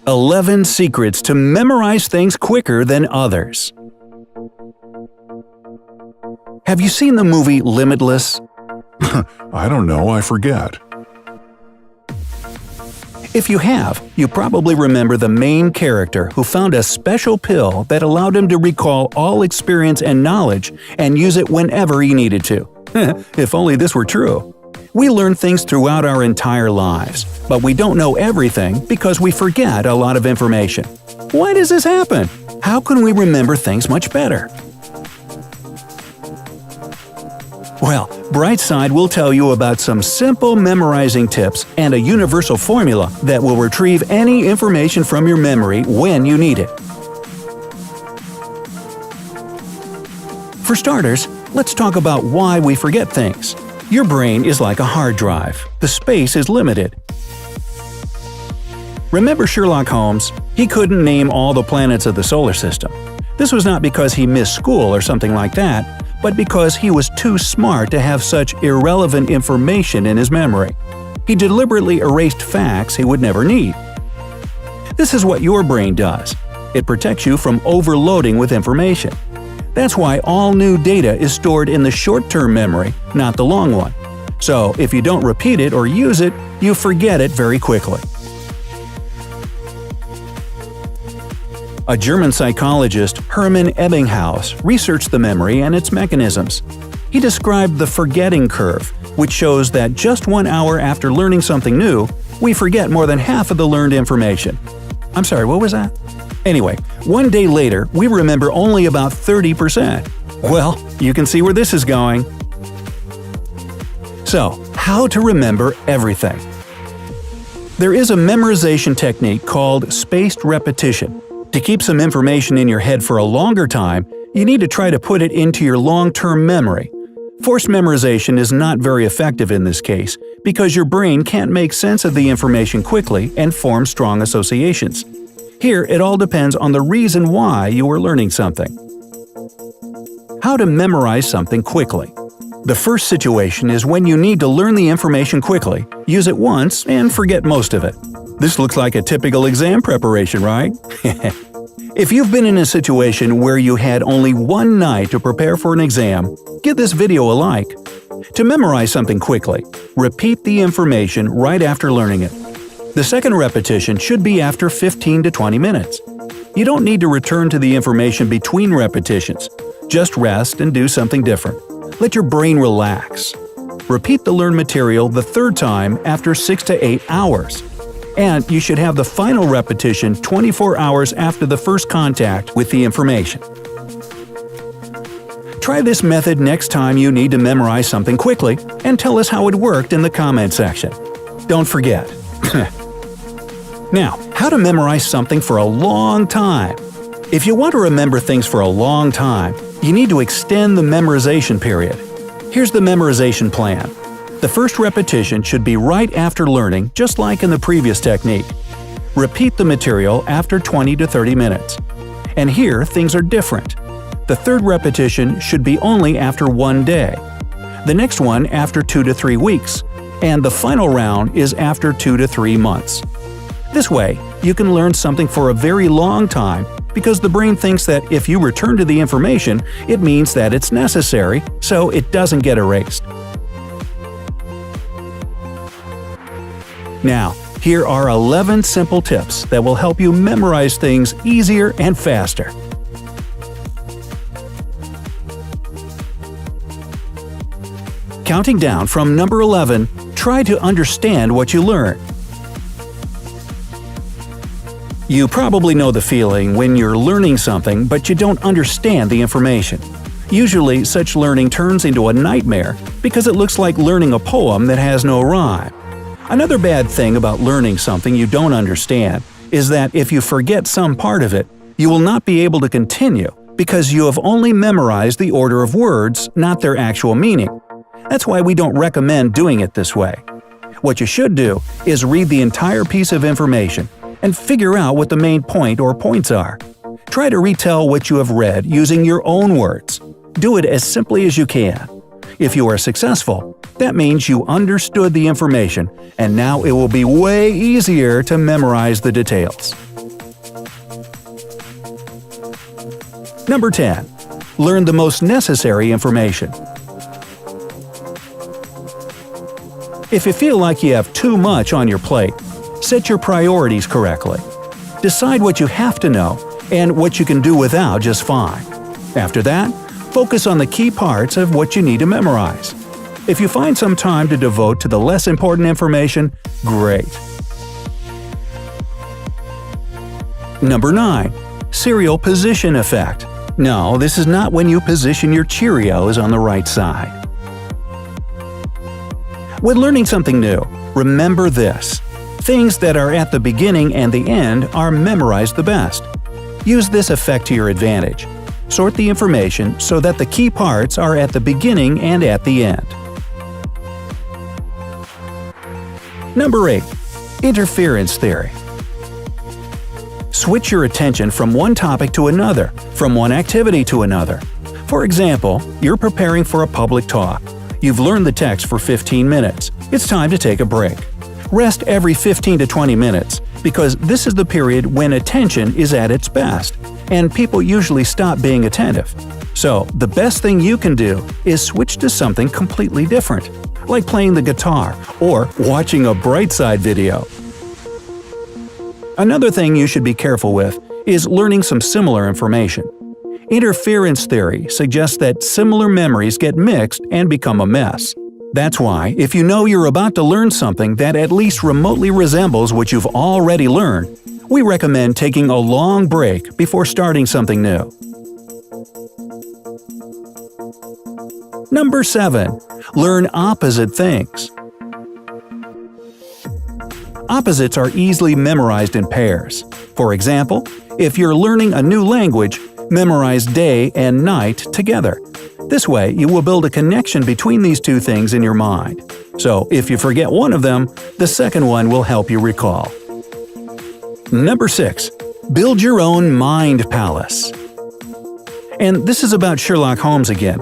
11 secrets to memorize things quicker than others. Have you seen the movie Limitless? I don't know, I forget. If you have, you probably remember the main character who found a special pill that allowed him to recall all experience and knowledge and use it whenever he needed to. If only this were true. We learn things throughout our entire lives, but we don't know everything because we forget a lot of information. Why does this happen? How can we remember things much better? Well, Brightside will tell you about some simple memorizing tips and a universal formula that will retrieve any information from your memory when you need it. For starters, let's talk about why we forget things. Your brain is like a hard drive. The space is limited. Remember Sherlock Holmes? He couldn't name all the planets of the solar system. This was not because he missed school or something like that, but because he was too smart to have such irrelevant information in his memory. He deliberately erased facts he would never need. This is what your brain does. It protects you from overloading with information. That's why all new data is stored in the short-term memory, not the long one. So if you don't repeat it or use it, you forget it very quickly. A German psychologist, Hermann Ebbinghaus, researched the memory and its mechanisms. He described the forgetting curve, which shows that just 1 hour after learning something new, we forget more than half of the learned information. I'm sorry, what was that? Anyway, 1 day later, we remember only about 30%. Well, you can see where this is going. So, how to remember everything? There is a memorization technique called spaced repetition. To keep some information in your head for a longer time, you need to try to put it into your long-term memory. Forced memorization is not very effective in this case, because your brain can't make sense of the information quickly and form strong associations. Here, it all depends on the reason why you are learning something. How to memorize something quickly. The first situation is when you need to learn the information quickly, use it once, and forget most of it. This looks like a typical exam preparation, right? If you've been in a situation where you had only one night to prepare for an exam, give this video a like. To memorize something quickly, repeat the information right after learning it. The second repetition should be after 15 to 20 minutes. You don't need to return to the information between repetitions. Just rest and do something different. Let your brain relax. Repeat the learned material the third time after 6 to 8 hours. And you should have the final repetition 24 hours after the first contact with the information. Try this method next time you need to memorize something quickly, and tell us how it worked in the comment section. Don't forget. Now, how to memorize something for a long time. If you want to remember things for a long time, you need to extend the memorization period. Here's the memorization plan. The first repetition should be right after learning, just like in the previous technique. Repeat the material after 20 to 30 minutes. And here, things are different. The third repetition should be only after 1 day. The next one after 2 to 3 weeks. And the final round is after 2 to 3 months. This way, you can learn something for a very long time because the brain thinks that if you return to the information, it means that it's necessary, so it doesn't get erased. Now, here are 11 simple tips that will help you memorize things easier and faster. Counting down from number 11, try to understand what you learn. You probably know the feeling when you're learning something but you don't understand the information. Usually, such learning turns into a nightmare because it looks like learning a poem that has no rhyme. Another bad thing about learning something you don't understand is that if you forget some part of it, you will not be able to continue because you have only memorized the order of words, not their actual meaning. That's why we don't recommend doing it this way. What you should do is read the entire piece of information and figure out what the main point or points are. Try to retell what you have read using your own words. Do it as simply as you can. If you are successful, that means you understood the information, and now it will be way easier to memorize the details. Number 10. Learn the most necessary information. If you feel like you have too much on your plate, set your priorities correctly. Decide what you have to know and what you can do without just fine. After that, focus on the key parts of what you need to memorize. If you find some time to devote to the less important information, great. Number 9. Serial position effect. No, this is not when you position your Cheerios on the right side. When learning something new, remember this. Things that are at the beginning and the end are memorized the best. Use this effect to your advantage. Sort the information so that the key parts are at the beginning and at the end. Number 8. Interference theory. Switch your attention from one topic to another, from one activity to another. For example, you're preparing for a public talk. You've learned the text for 15 minutes. It's time to take a break. Rest every 15 to 20 minutes, because this is the period when attention is at its best, and people usually stop being attentive. So, the best thing you can do is switch to something completely different, like playing the guitar or watching a Brightside video. Another thing you should be careful with is learning some similar information. Interference theory suggests that similar memories get mixed and become a mess. That's why, if you know you're about to learn something that at least remotely resembles what you've already learned, we recommend taking a long break before starting something new. Number 7. Learn opposite things. Opposites are easily memorized in pairs. For example, if you're learning a new language, memorize day and night together. This way, you will build a connection between these two things in your mind. So, if you forget one of them, the second one will help you recall. Number 6. Build your own mind palace. And this is about Sherlock Holmes again.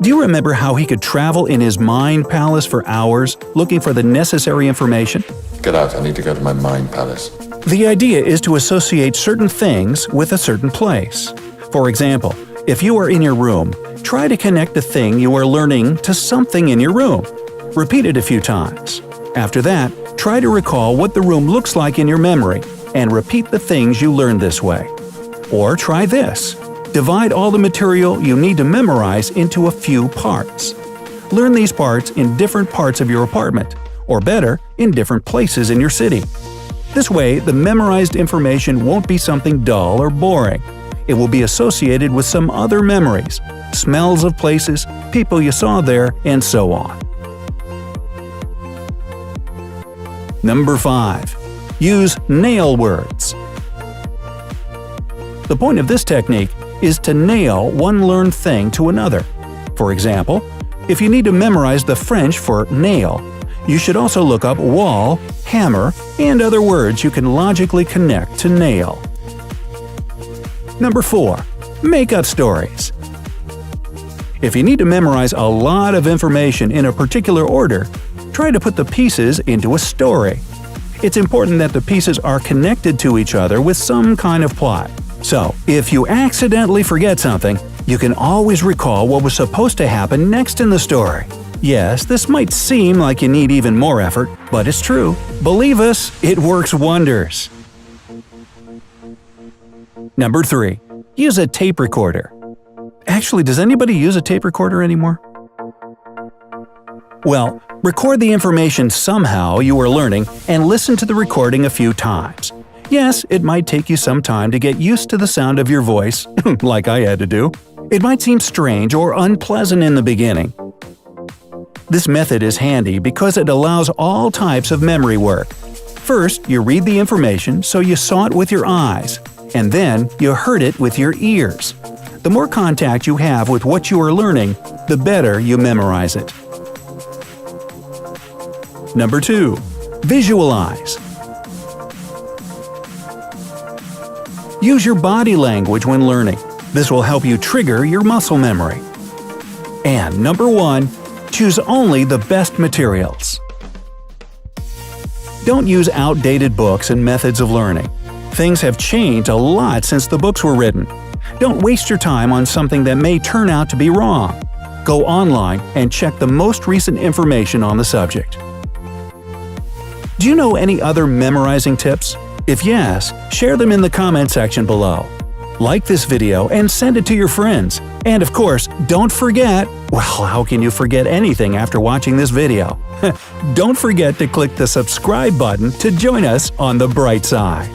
Do you remember how he could travel in his mind palace for hours looking for the necessary information? Get out, I need to go to my mind palace. The idea is to associate certain things with a certain place. For example, if you are in your room, try to connect the thing you are learning to something in your room. Repeat it a few times. After that, try to recall what the room looks like in your memory and repeat the things you learned this way. Or try this. Divide all the material you need to memorize into a few parts. Learn these parts in different parts of your apartment, or better, in different places in your city. This way, the memorized information won't be something dull or boring. It will be associated with some other memories, smells of places, people you saw there, and so on. Number 5. Use nail words. The point of this technique is to nail one learned thing to another. For example, if you need to memorize the French for nail, you should also look up wall, hammer, and other words you can logically connect to nail. Number 4. Make up stories. If you need to memorize a lot of information in a particular order, try to put the pieces into a story. It's important that the pieces are connected to each other with some kind of plot. So, if you accidentally forget something, you can always recall what was supposed to happen next in the story. Yes, this might seem like you need even more effort, but it's true. Believe us, it works wonders. Number 3. Use a tape recorder. Actually, does anybody use a tape recorder anymore? Well, record the information somehow you are learning and listen to the recording a few times. Yes, it might take you some time to get used to the sound of your voice, like I had to do. It might seem strange or unpleasant in the beginning. This method is handy because it allows all types of memory work. First, you read the information so you saw it with your eyes, and then you heard it with your ears. The more contact you have with what you are learning, the better you memorize it. Number 2. Visualize. Use your body language when learning. This will help you trigger your muscle memory. And number 1. Choose only the best materials. Don't use outdated books and methods of learning. Things have changed a lot since the books were written. Don't waste your time on something that may turn out to be wrong. Go online and check the most recent information on the subject. Do you know any other memorizing tips? If yes, share them in the comment section below. Like this video and send it to your friends. And of course, don't forget… well, how can you forget anything after watching this video? Don't forget to click the subscribe button to join us on the bright side.